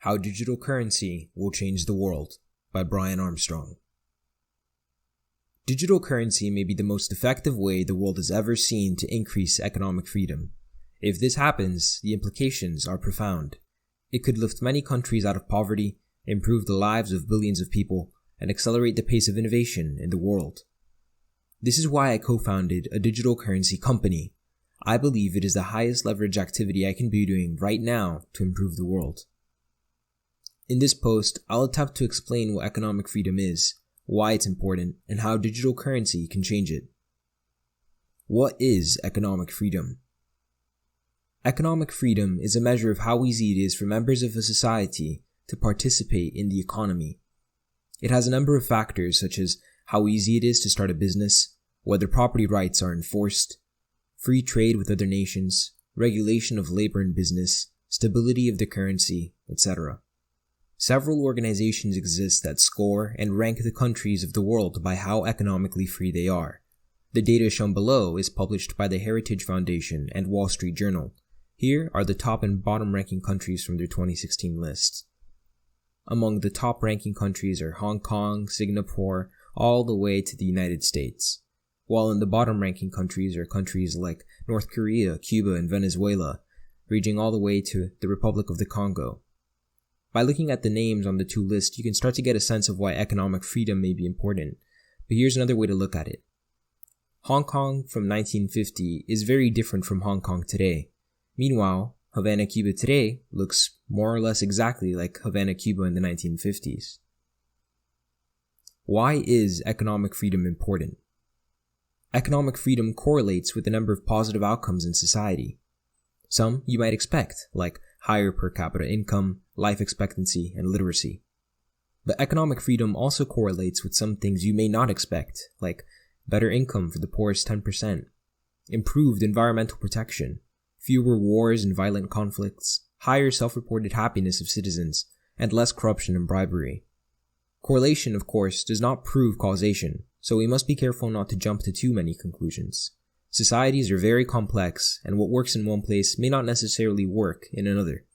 How Digital Currency Will Change the World by Brian Armstrong. Digital currency may be the most effective way the world has ever seen to increase economic freedom. If this happens, the implications are profound. It could lift many countries out of poverty, improve the lives of billions of people, and accelerate the pace of innovation in the world. This is why I co-founded a digital currency company. I believe it is the highest leverage activity I can be doing right now to improve the world. In this post, I'll attempt to explain what economic freedom is, why it's important, and how digital currency can change it. What is economic freedom? Economic freedom is a measure of how easy it is for members of a society to participate in the economy. It has a number of factors such as how easy it is to start a business, whether property rights are enforced, free trade with other nations, regulation of labor and business, stability of the currency, etc. Several organizations exist that score and rank the countries of the world by how economically free they are. The data shown below is published by the Heritage Foundation and Wall Street Journal. Here are the top and bottom ranking countries from their 2016 lists. Among the top ranking countries are Hong Kong, Singapore, all the way to the United States. While in the bottom ranking countries are countries like North Korea, Cuba, and Venezuela, reaching all the way to the Republic of the Congo. By looking at the names on the two lists, you can start to get a sense of why economic freedom may be important. But here's another way to look at it. Hong Kong from 1950 is very different from Hong Kong today. Meanwhile, Havana, Cuba today looks more or less exactly like Havana, Cuba in the 1950s. Why is economic freedom important? Economic freedom correlates with the number of positive outcomes in society. Some you might expect, like higher per capita income, life expectancy, and literacy. But economic freedom also correlates with some things you may not expect, like better income for the poorest 10%, improved environmental protection, fewer wars and violent conflicts, higher self-reported happiness of citizens, and less corruption and bribery. Correlation, of course, does not prove causation, so we must be careful not to jump to too many conclusions. Societies are very complex, and what works in one place may not necessarily work in another.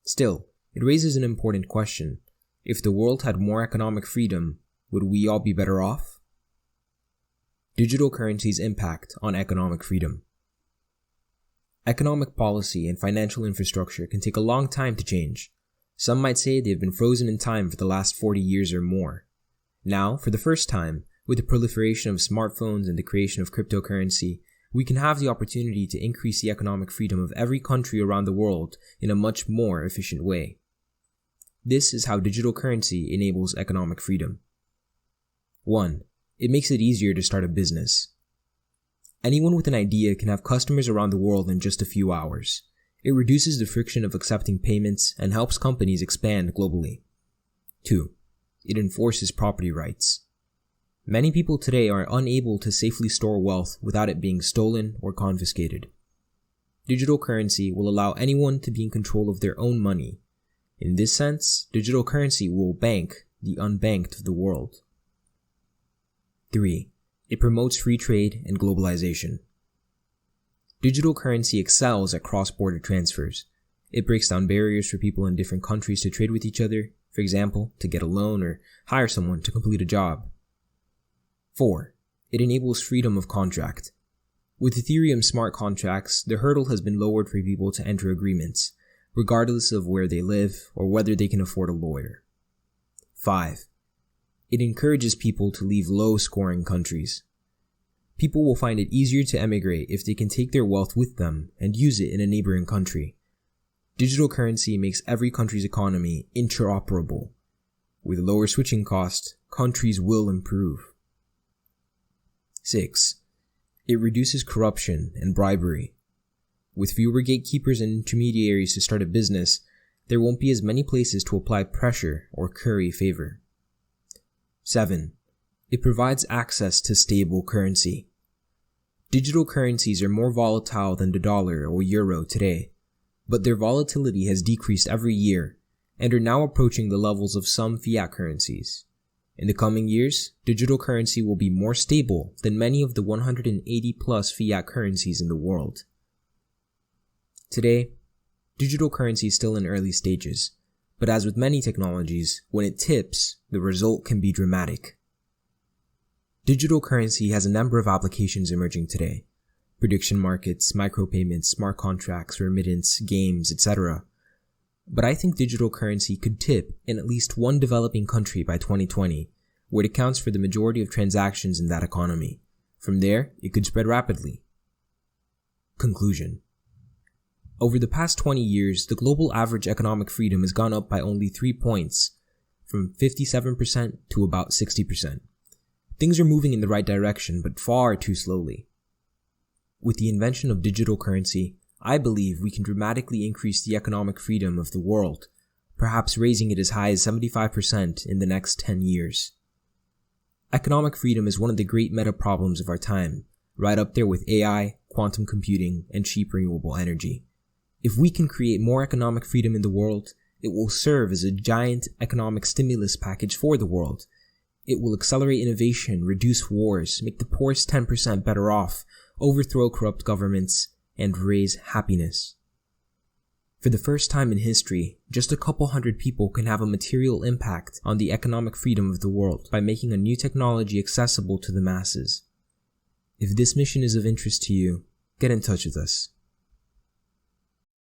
Still, it raises an important question. If the world had more economic freedom, would we all be better off? Digital currency's impact on economic freedom. Economic policy and financial infrastructure can take a long time to change. Some might say they've been frozen in time for the last 40 years or more. Now, for the first time, with the proliferation of smartphones and the creation of cryptocurrency, we can have the opportunity to increase the economic freedom of every country around the world in a much more efficient way. This is how digital currency enables economic freedom. 1. It makes it easier to start a business. Anyone with an idea can have customers around the world in just a few hours. It reduces the friction of accepting payments and helps companies expand globally. 2. It enforces property rights. Many people today are unable to safely store wealth without it being stolen or confiscated. Digital currency will allow anyone to be in control of their own money. In this sense, digital currency will bank the unbanked of the world. 3. It promotes free trade and globalization. Digital currency excels at cross-border transfers. It breaks down barriers for people in different countries to trade with each other, for example, to get a loan or hire someone to complete a job. 4. It enables freedom of contract. With Ethereum smart contracts, the hurdle has been lowered for people to enter agreements, regardless of where they live or whether they can afford a lawyer. 5. It encourages people to leave low-scoring countries. People will find it easier to emigrate if they can take their wealth with them and use it in a neighboring country. Digital currency makes every country's economy interoperable. With lower switching costs, countries will improve. 6. It reduces corruption and bribery. With fewer gatekeepers and intermediaries to start a business, there won't be as many places to apply pressure or curry favor. 7. It provides access to stable currency. Digital currencies are more volatile than the dollar or euro today, but their volatility has decreased every year and are now approaching the levels of some fiat currencies. In the coming years, digital currency will be more stable than many of the 180 plus fiat currencies in the world. Today, digital currency is still in early stages, But as with many technologies, when it tips, the result can be dramatic. Digital currency has a number of applications emerging today. Prediction markets, micropayments, smart contracts, remittance, games, etc. But I think digital currency could tip in at least one developing country by 2020, where it accounts for the majority of transactions in that economy. From there, it could spread rapidly. Conclusion. Over the past 20 years, the global average economic freedom has gone up by only 3 points, from 57% to about 60%. Things are moving in the right direction, but far too slowly. With the invention of digital currency, I believe we can dramatically increase the economic freedom of the world, perhaps raising it as high as 75% in the next 10 years. Economic freedom is one of the great meta problems of our time, right up there with AI, quantum computing, and cheap renewable energy. If we can create more economic freedom in the world, it will serve as a giant economic stimulus package for the world. It will accelerate innovation, reduce wars, make the poorest 10% better off, overthrow corrupt governments, and raise happiness. For the first time in history, just a couple hundred people can have a material impact on the economic freedom of the world by making a new technology accessible to the masses. If this mission is of interest to you, get in touch with us.